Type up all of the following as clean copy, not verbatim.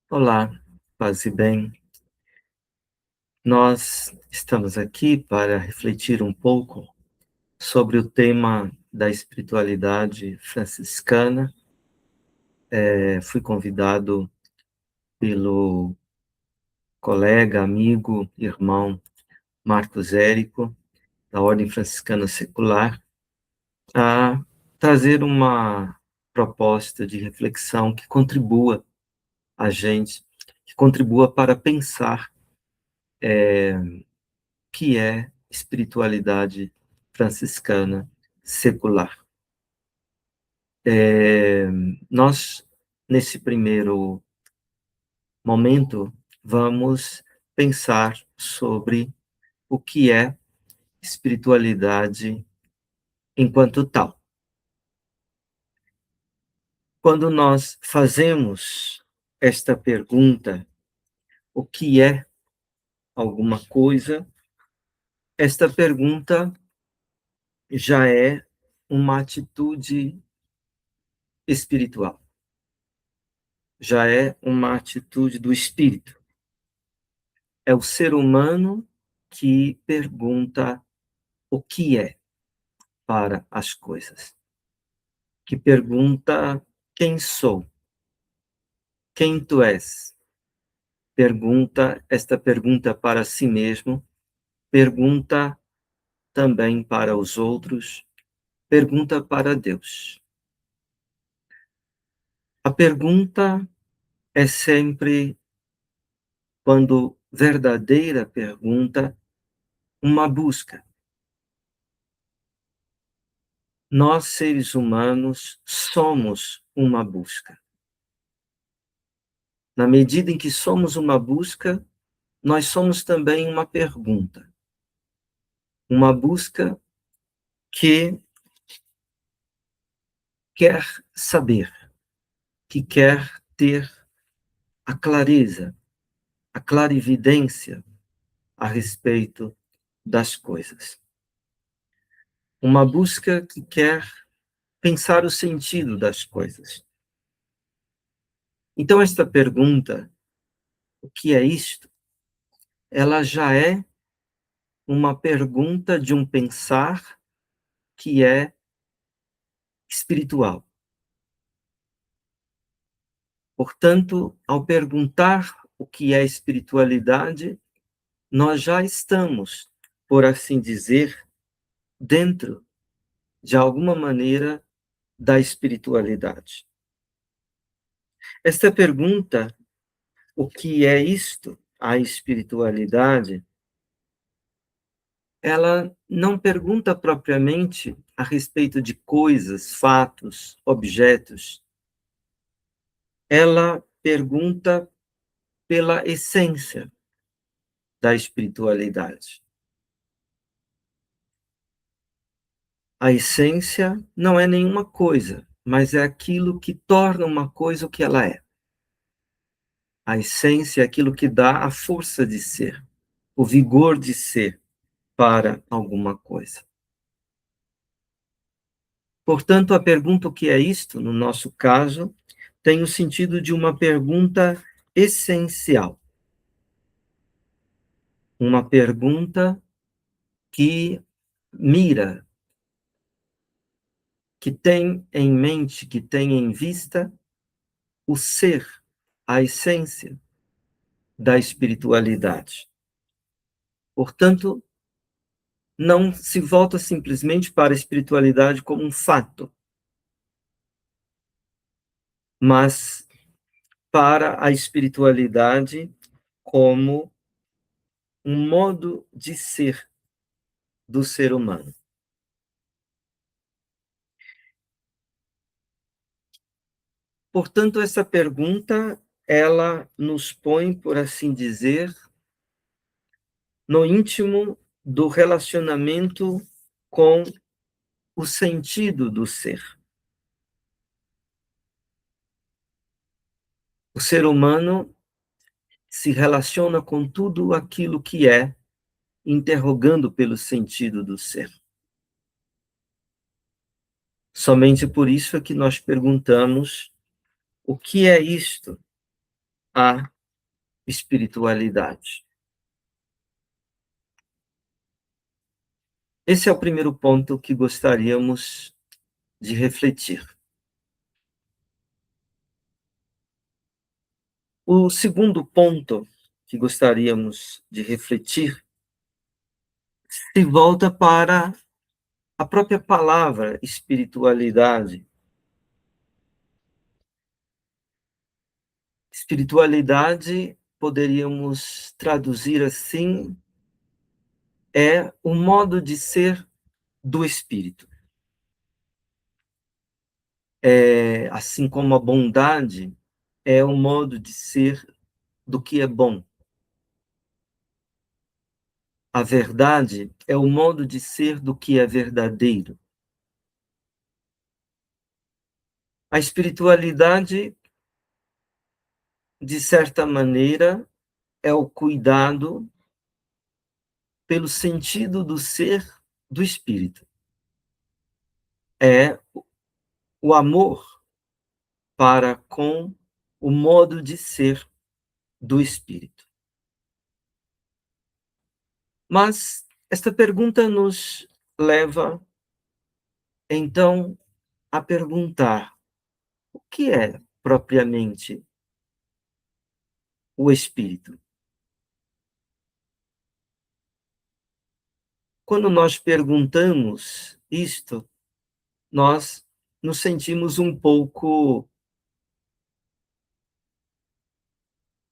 Olá, paz e bem. Nós estamos aqui para refletir um pouco sobre o tema da espiritualidade franciscana. Fui convidado pelo colega, amigo, irmão Marcos Érico, da Ordem Franciscana Secular, a trazer uma proposta de reflexão que contribua a gente, que contribua para pensar que é espiritualidade franciscana secular. Nós, nesse primeiro momento, vamos pensar sobre o que é espiritualidade enquanto tal. Quando nós fazemos esta pergunta, o que é alguma coisa, esta pergunta já é uma atitude espiritual, já é uma atitude do espírito. É o ser humano que pergunta o que é para as coisas, que pergunta quem sou, quem tu és. Pergunta esta pergunta para si mesmo, pergunta também para os outros, pergunta para Deus. A pergunta é sempre, quando verdadeira pergunta, uma busca. Nós, seres humanos, somos uma busca. Na medida em que somos uma busca, nós somos também uma pergunta. Uma busca que quer saber, que quer ter a clareza, a clarividência a respeito das coisas. Uma busca que quer pensar o sentido das coisas. Então, esta pergunta, o que é isto? Ela já é uma pergunta de um pensar que é espiritual. Portanto, ao perguntar o que é espiritualidade, nós já estamos, por assim dizer, dentro, de alguma maneira, da espiritualidade. Esta pergunta, o que é isto, a espiritualidade, ela não pergunta propriamente a respeito de coisas, fatos, objetos. Ela pergunta pela essência da espiritualidade. A essência não é nenhuma coisa, mas é aquilo que torna uma coisa o que ela é. A essência é aquilo que dá a força de ser, o vigor de ser para alguma coisa. Portanto, a pergunta o que é isto, no nosso caso, tem o sentido de uma pergunta essencial. Uma pergunta que mira, que tem em mente, que tem em vista o ser, a essência da espiritualidade. Portanto, não se volta simplesmente para a espiritualidade como um fato, mas para a espiritualidade como um modo de ser do ser humano. Portanto, essa pergunta, ela nos põe, por assim dizer, no íntimo do relacionamento com o sentido do ser. O ser humano se relaciona com tudo aquilo que é, interrogando pelo sentido do ser. Somente por isso é que nós perguntamos o que é isto, à espiritualidade. Esse é o primeiro ponto que gostaríamos de refletir. O segundo ponto que gostaríamos de refletir se volta para a própria palavra espiritualidade. Espiritualidade, poderíamos traduzir assim, é o modo de ser do espírito. Assim como a bondade é o modo de ser do que é bom. A verdade é o modo de ser do que é verdadeiro. A espiritualidade, de certa maneira, é o cuidado pelo sentido do ser do espírito. É o amor para com o modo de ser do espírito. Mas esta pergunta nos leva, então, a perguntar: o que é propriamente o espírito? Quando nós perguntamos isto, nós nos sentimos um pouco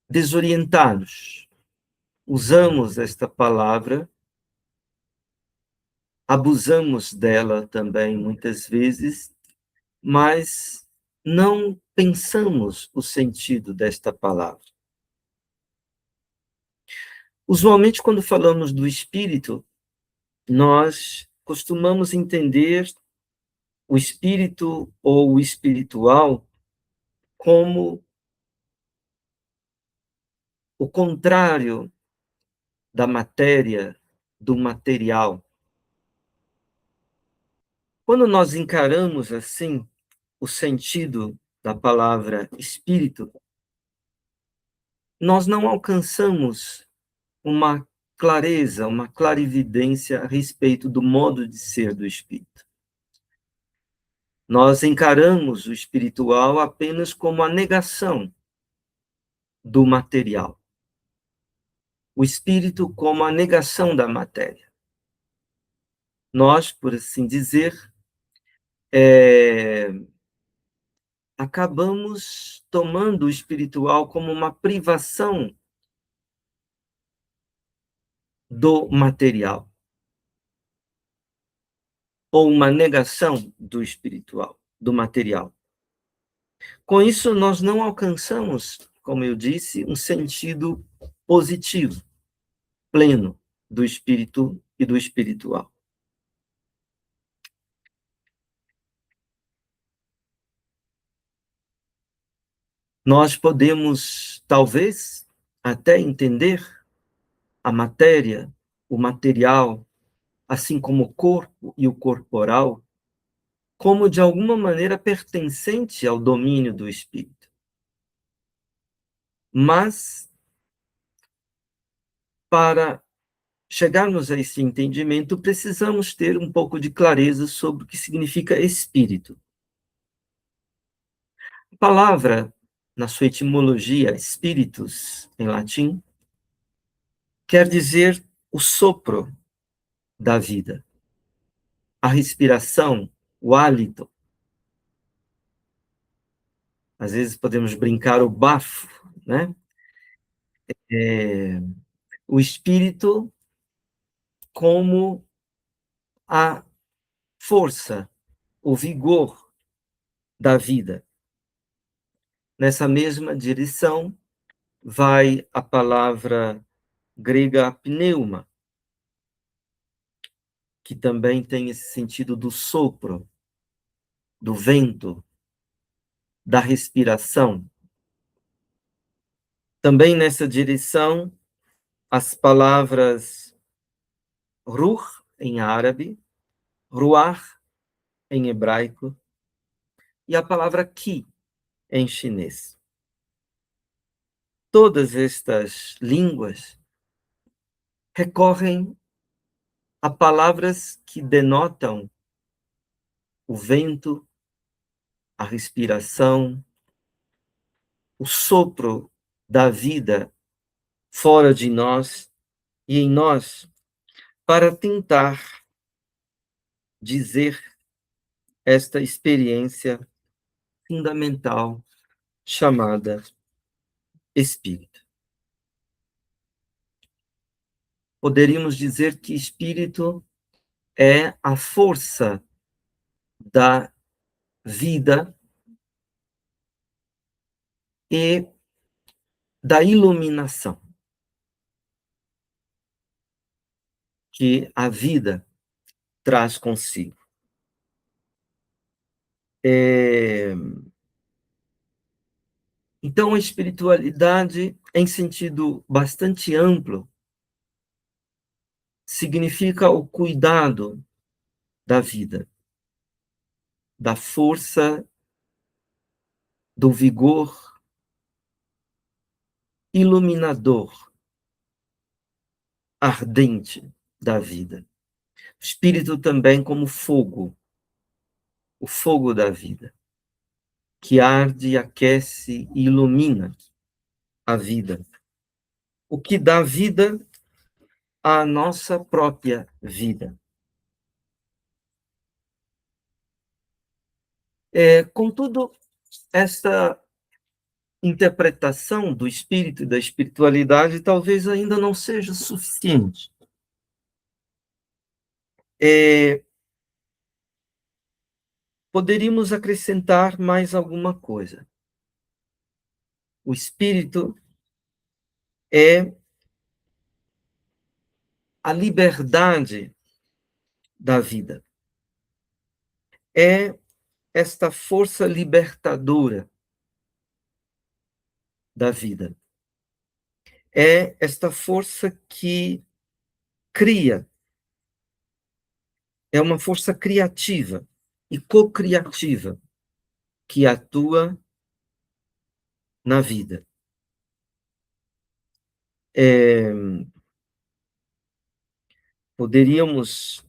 desorientados. Usamos esta palavra, abusamos dela também muitas vezes, mas não pensamos o sentido desta palavra. Usualmente, quando falamos do espírito, nós costumamos entender o espírito ou o espiritual como o contrário da matéria, do material. Quando nós encaramos assim o sentido da palavra espírito, nós não alcançamos uma clareza, uma clarividência a respeito do modo de ser do espírito. Nós encaramos o espiritual apenas como a negação do material. O espírito como a negação da matéria. Nós, por assim dizer, acabamos tomando o espiritual como uma privação do material, ou uma negação do espiritual, do material. Com isso, nós não alcançamos, como eu disse, um sentido positivo, pleno do espírito e do espiritual. Nós podemos, talvez, até entender a matéria, o material, assim como o corpo e o corporal, como de alguma maneira pertencente ao domínio do espírito. Mas, para chegarmos a esse entendimento, precisamos ter um pouco de clareza sobre o que significa espírito. A palavra, na sua etimologia, spiritus, em latim, quer dizer o sopro da vida, a respiração, o hálito. Às vezes podemos brincar o bafo, né? O espírito como a força, o vigor da vida. Nessa mesma direção vai a palavra grega pneuma, que também tem esse sentido do sopro, do vento, da respiração. Também nessa direção, as palavras ruh, em árabe, ruach, em hebraico, e a palavra ki, em chinês. todas estas línguas recorrem a palavras que denotam o vento, a respiração, o sopro da vida fora de nós e em nós, para tentar dizer esta experiência fundamental chamada espírito. Poderíamos dizer que espírito é a força da vida e da iluminação que a vida traz consigo. Então, a espiritualidade, em sentido bastante amplo, significa o cuidado da vida, da força, do vigor iluminador, ardente da vida. O espírito também como fogo, o fogo da vida, que arde, aquece e ilumina a vida. O que dá vida à nossa própria vida. Contudo, esta interpretação do espírito e da espiritualidade talvez ainda não seja suficiente. Poderíamos acrescentar mais alguma coisa. O espírito é a liberdade da vida. É esta força libertadora da vida. É esta força que cria. É uma força criativa e co-criativa que atua na vida. Poderíamos,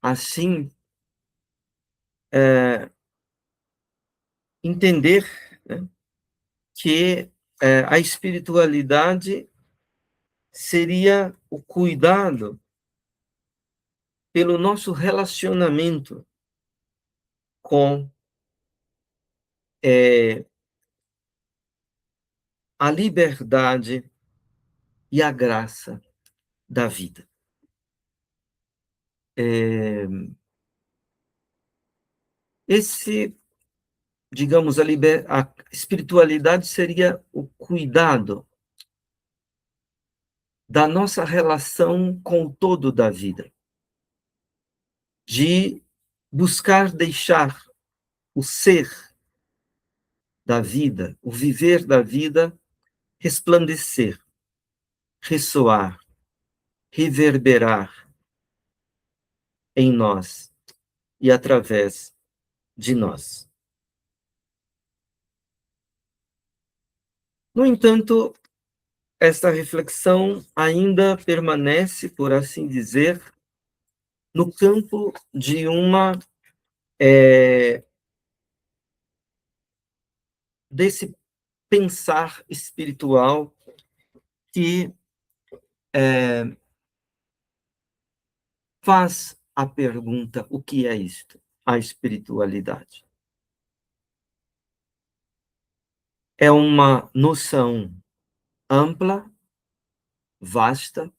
assim, entender, né, que a espiritualidade seria o cuidado pelo nosso relacionamento com a liberdade e a graça da vida. Digamos, a espiritualidade seria o cuidado da nossa relação com o todo da vida, de buscar deixar o ser da vida, o viver da vida, resplandecer, ressoar, reverberar em nós e através de nós. No entanto, esta reflexão ainda permanece, por assim dizer, no campo de desse pensar espiritual que faz a pergunta: o que é isto? A espiritualidade. É uma noção ampla, vasta,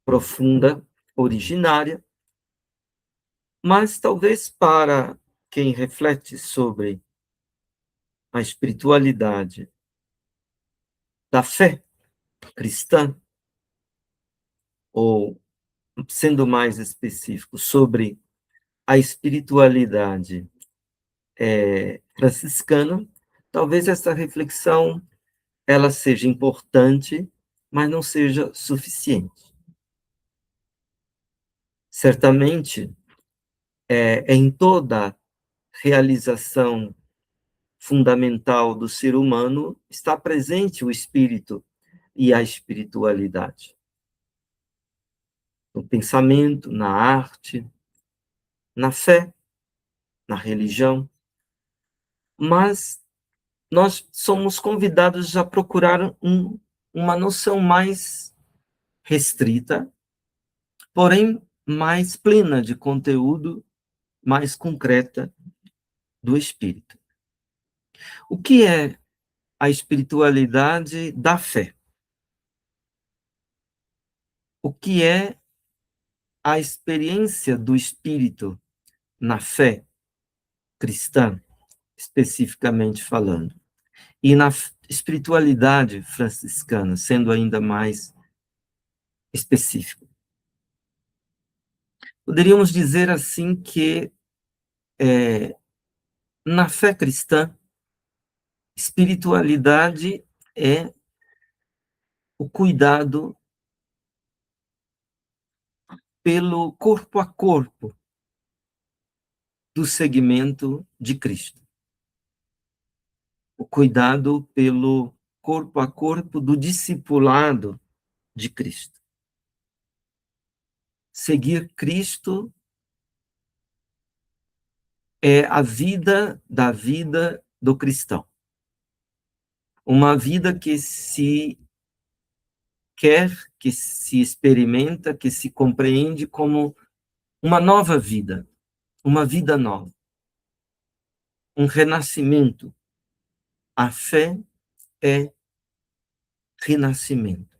profunda, originária, mas talvez para quem reflete sobre a espiritualidade da fé cristã, ou, sendo mais específico, sobre a espiritualidade franciscana, talvez essa reflexão ela seja importante, mas não seja suficiente. Certamente, em toda realização fundamental do ser humano, está presente o espírito e a espiritualidade. No pensamento, na arte, na fé, na religião. Mas nós somos convidados a procurar uma noção mais restrita, porém mais plena de conteúdo, mais concreta do espírito. O que é a espiritualidade da fé? O que é a experiência do espírito na fé cristã, especificamente falando? E na espiritualidade franciscana, sendo ainda mais específico. Poderíamos dizer assim que na fé cristã, espiritualidade é o cuidado pelo corpo a corpo do segmento de Cristo. O cuidado pelo corpo a corpo do discipulado de Cristo. Seguir Cristo é a vida da vida do cristão. Uma vida que se quer, que se experimenta, que se compreende como uma nova vida, uma vida nova, um renascimento. A fé é renascimento.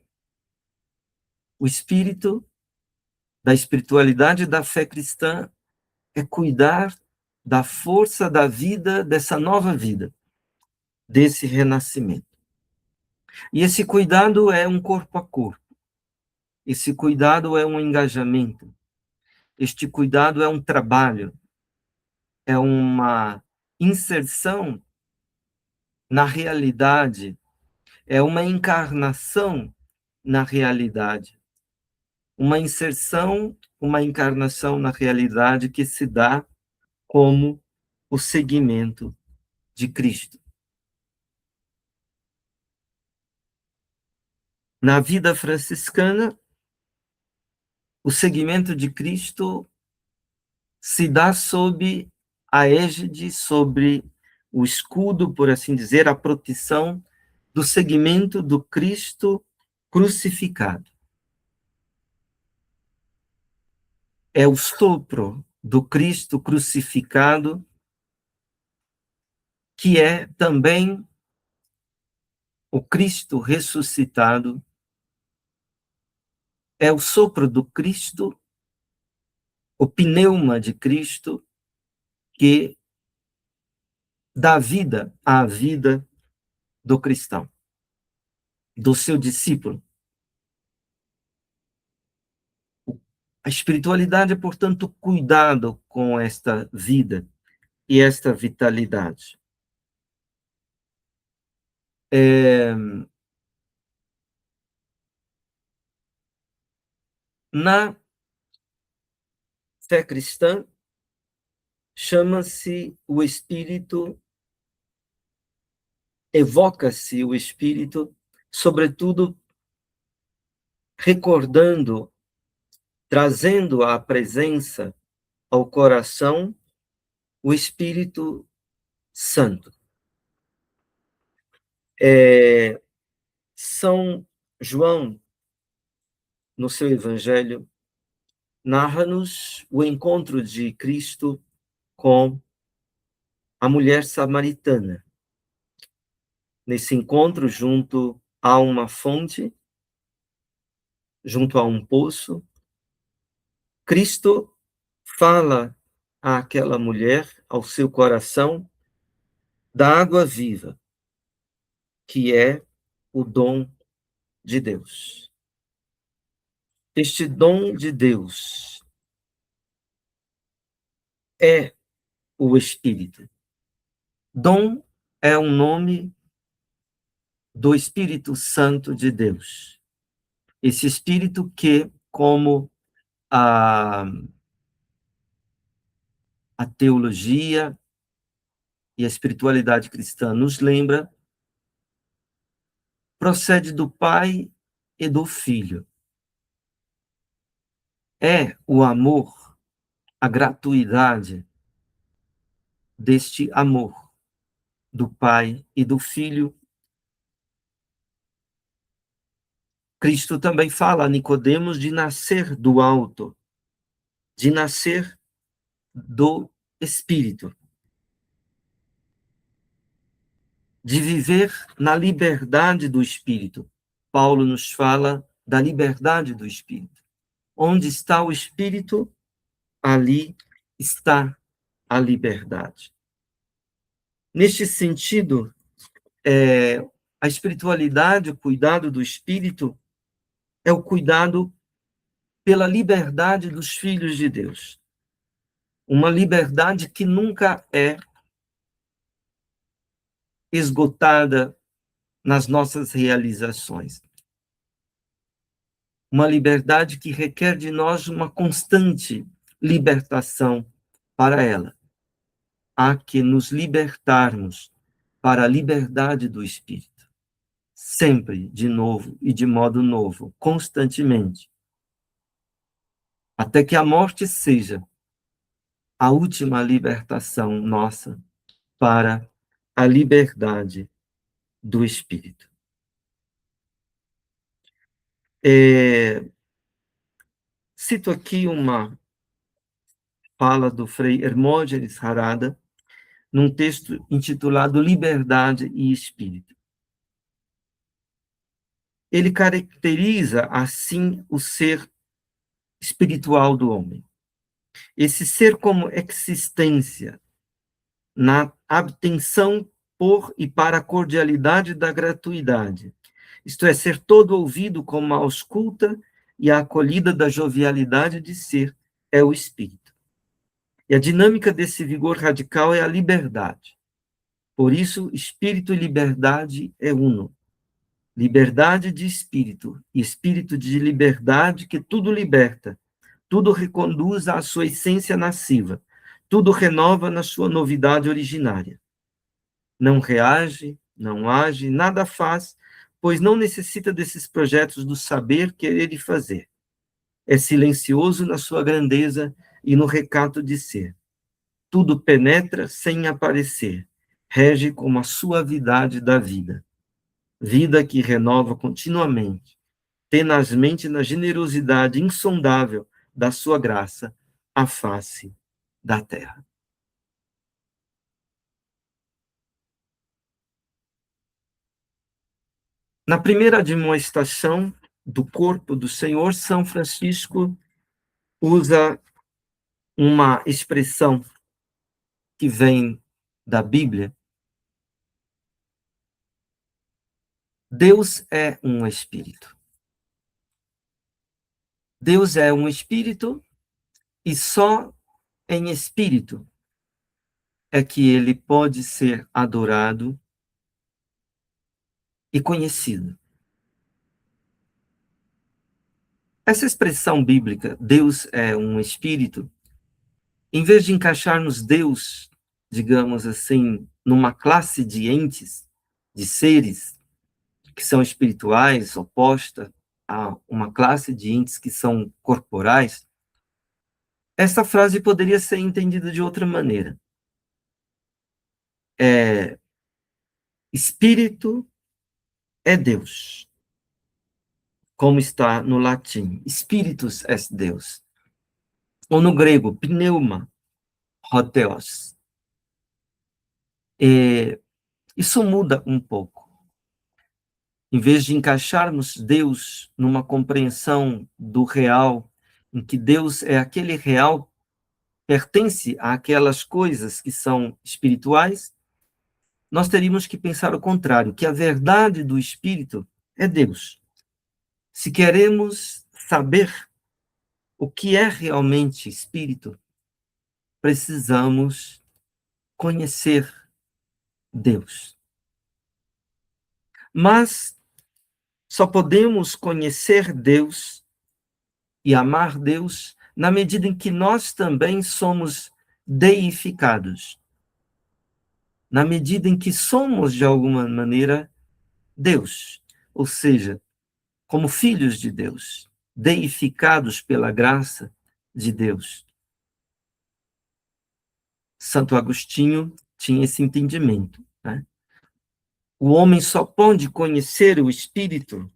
O espírito da espiritualidade da fé cristã é cuidar da força da vida, dessa nova vida, desse renascimento. E esse cuidado é um corpo a corpo. Esse cuidado é um engajamento. Este cuidado é um trabalho. É uma inserção na realidade. É uma encarnação na realidade. Uma inserção, uma encarnação na realidade que se dá como o seguimento de Cristo. Na vida franciscana, o seguimento de Cristo se dá sob a égide, sobre o escudo, por assim dizer, a proteção do seguimento do Cristo crucificado. É o sopro do Cristo crucificado que é também o Cristo ressuscitado, é o sopro do Cristo, o pneuma de Cristo, que dá vida à vida do cristão, do seu discípulo. A espiritualidade é, portanto, cuidado com esta vida e esta vitalidade. Na fé cristã, chama-se o espírito, evoca-se o espírito, sobretudo recordando, trazendo à presença, ao coração, o Espírito Santo. São João, no seu Evangelho, narra-nos o encontro de Cristo com a mulher samaritana. Nesse encontro, junto a uma fonte, junto a um poço, Cristo fala àquela mulher, ao seu coração, da água viva, que é o dom de Deus. Este dom de Deus é o Espírito. Dom é um nome do Espírito Santo de Deus. Esse Espírito que, como a teologia e a espiritualidade cristã nos lembra, procede do Pai e do Filho. É o amor, a gratuidade deste amor do Pai e do Filho. Cristo também fala a Nicodemos de nascer do alto, de nascer do Espírito, de viver na liberdade do Espírito. Paulo nos fala da liberdade do Espírito. Onde está o Espírito, ali está a liberdade. Neste sentido, a espiritualidade, o cuidado do Espírito, é o cuidado pela liberdade dos filhos de Deus. Uma liberdade que nunca é esgotada nas nossas realizações. Uma liberdade que requer de nós uma constante libertação para ela. Há que nos libertarmos para a liberdade do Espírito. Sempre, de novo e de modo novo, constantemente. Até que a morte seja a última libertação nossa para a liberdade do Espírito. Cito aqui uma fala do Frei Hermógenes Harada, num texto intitulado Liberdade e Espírito. Ele caracteriza, assim, o ser espiritual do homem. Esse ser como existência, na abstenção por e para a cordialidade da gratuidade, isto é, ser todo ouvido como a ausculta e a acolhida da jovialidade de ser, é o espírito. E a dinâmica desse vigor radical é a liberdade. Por isso, espírito e liberdade é uno. Liberdade de espírito e espírito de liberdade que tudo liberta, tudo reconduz à sua essência nasciva, tudo renova na sua novidade originária. Não reage, não age, nada faz, pois não necessita desses projetos do saber, querer e fazer. É silencioso na sua grandeza e no recato de ser. Tudo penetra sem aparecer, rege como a suavidade da vida. Vida que renova continuamente, tenazmente na generosidade insondável da sua graça, a face da terra. Na primeira admoestação do corpo do Senhor, São Francisco usa uma expressão que vem da Bíblia. Deus é um espírito. Deus é um espírito e só em espírito é que ele pode ser adorado e conhecido. Essa expressão bíblica, Deus é um espírito, em vez de encaixarmos Deus, digamos assim, numa classe de entes, de seres que são espirituais, oposta a uma classe de entes que são corporais, essa frase poderia ser entendida de outra maneira. Espírito é Deus, como está no latim. Spiritus est Deus. Ou no grego, pneuma, hotheos. Isso muda um pouco. Em vez de encaixarmos Deus numa compreensão do real, em que Deus é aquele real, pertence àquelas coisas que são espirituais, nós teríamos que pensar o contrário, que a verdade do Espírito é Deus. Se queremos saber o que é realmente Espírito, precisamos conhecer Deus. Mas só podemos conhecer Deus e amar Deus na medida em que nós também somos deificados. na medida em que somos, de alguma maneira, Deus, ou seja, como filhos de Deus, deificados pela graça de Deus. Santo Agostinho tinha esse entendimento, né? O homem só pode conhecer o Espírito,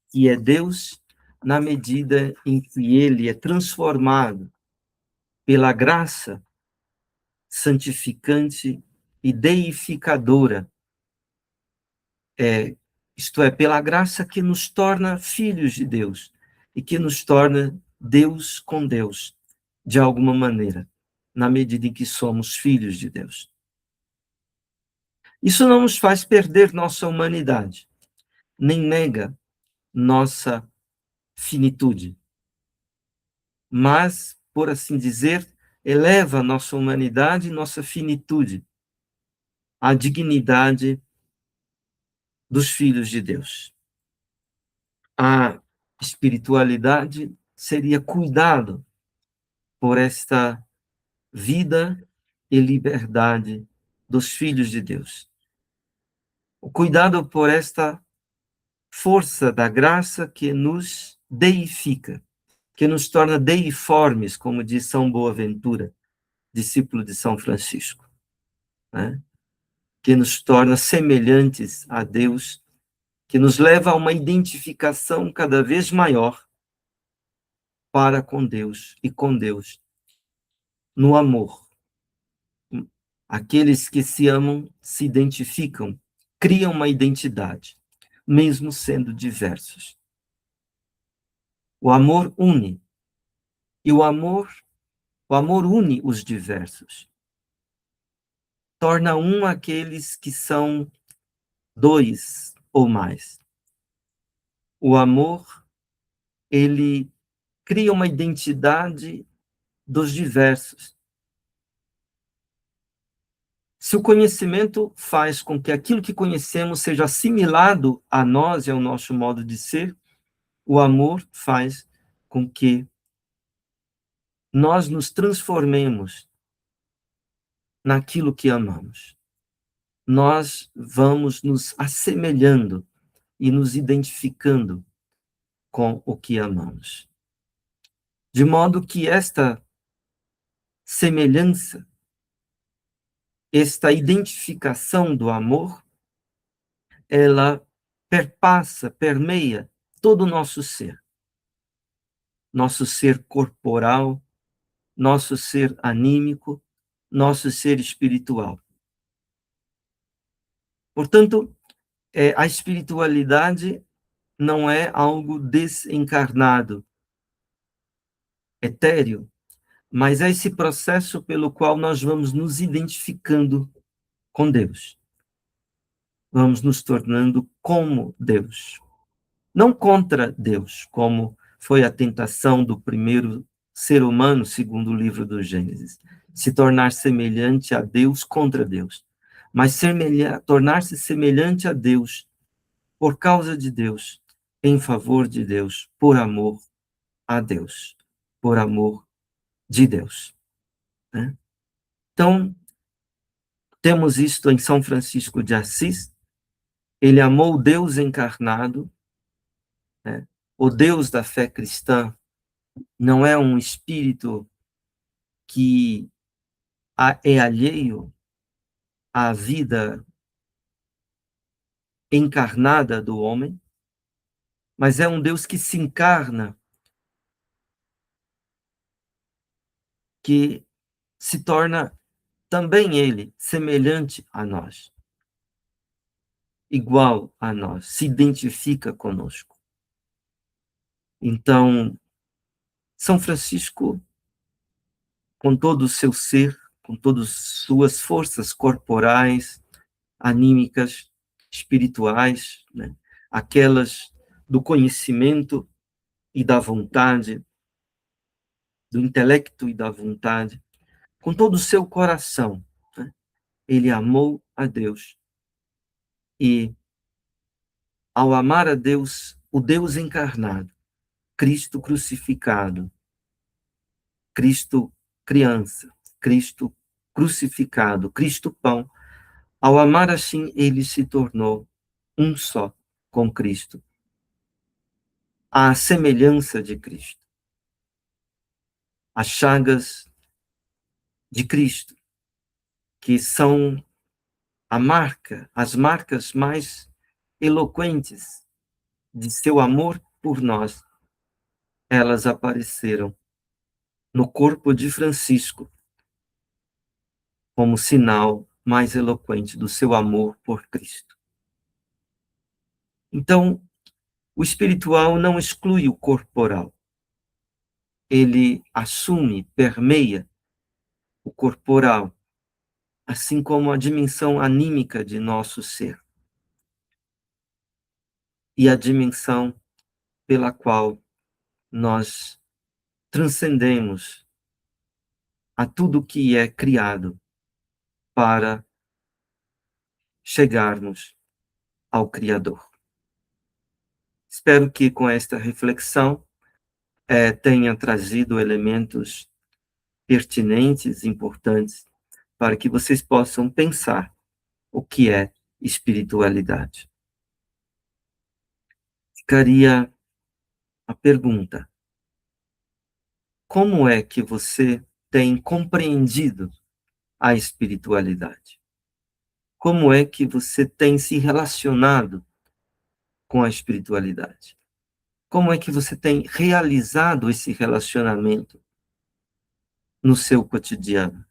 que é Deus, na medida em que ele é transformado pela graça santificante e deificadora, isto é, pela graça que nos torna filhos de Deus e que nos torna Deus com Deus, de alguma maneira, na medida em que somos filhos de Deus. Isso não nos faz perder nossa humanidade, nem nega nossa finitude, mas, por assim dizer, eleva nossa humanidade e nossa finitude à dignidade dos filhos de Deus. A espiritualidade seria cuidado por esta vida e liberdade dos filhos de Deus. O cuidado por esta força da graça que nos deifica, que nos torna deiformes, como diz São Boaventura, discípulo de São Francisco, né? Que nos torna semelhantes a Deus, que nos leva a uma identificação cada vez maior para com Deus e com Deus, no amor. Aqueles que se amam se identificam, criam uma identidade, mesmo sendo diversos. O amor une, e o amor une os diversos. Torna um aqueles que são dois ou mais. O amor, ele cria uma identidade dos diversos. Se o conhecimento faz com que aquilo que conhecemos seja assimilado a nós e ao nosso modo de ser, o amor faz com que nós nos transformemos naquilo que amamos. Nós vamos nos assemelhando e nos identificando com o que amamos. De modo que esta semelhança, esta identificação do amor, ela perpassa, permeia todo o nosso ser corporal, nosso ser anímico, nosso ser espiritual. Portanto, a espiritualidade não é algo desencarnado, etéreo, mas é esse processo pelo qual nós vamos nos identificando com Deus. Vamos nos tornando como Deus. Não contra Deus, como foi a tentação do primeiro ser humano, segundo o livro do Gênesis. Se tornar semelhante a Deus contra Deus. Mas tornar-se semelhante a Deus, por causa de Deus, em favor de Deus, por amor a Deus, por amor de Deus. Né? Então, temos isto em São Francisco de Assis. Ele amou Deus encarnado, né? O Deus da fé cristã não é um espírito que é alheio à vida encarnada do homem, mas é um Deus que se encarna, que se torna também ele semelhante a nós, igual a nós, se identifica conosco. Então, São Francisco, com todo o seu ser, com todas suas forças corporais, anímicas, espirituais, né? Aquelas do conhecimento e da vontade, do intelecto e da vontade, com todo o seu coração, né? Ele amou a Deus. E, ao amar a Deus, o Deus encarnado, Cristo crucificado, Cristo criança, Cristo crucificado, Cristo pão, Ao amar assim, ele se tornou um só com Cristo, à semelhança de Cristo. As chagas de Cristo, que são as marcas mais eloquentes de seu amor por nós, elas apareceram no corpo de Francisco como sinal mais eloquente do seu amor por Cristo. Então, o espiritual não exclui o corporal. Ele assume, permeia o corporal, assim como a dimensão anímica de nosso ser e a dimensão pela qual nós transcendemos a tudo que é criado para chegarmos ao Criador. Espero que com esta reflexão tenha trazido elementos pertinentes, importantes, para que vocês possam pensar o que é espiritualidade. Ficaria a pergunta: como é que você tem compreendido a espiritualidade? Como é que você tem se relacionado com a espiritualidade? Como é que você tem realizado esse relacionamento no seu cotidiano?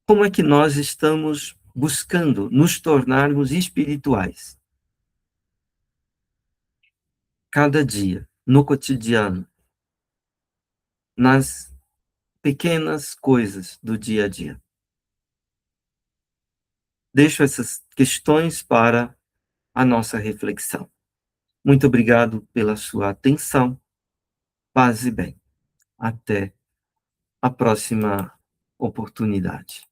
Como é que nós estamos buscando nos tornarmos espirituais? Cada dia, no cotidiano, nas pequenas coisas do dia a dia. Deixo essas questões para a nossa reflexão. Muito obrigado pela sua atenção. Paz e bem. Até a próxima oportunidade.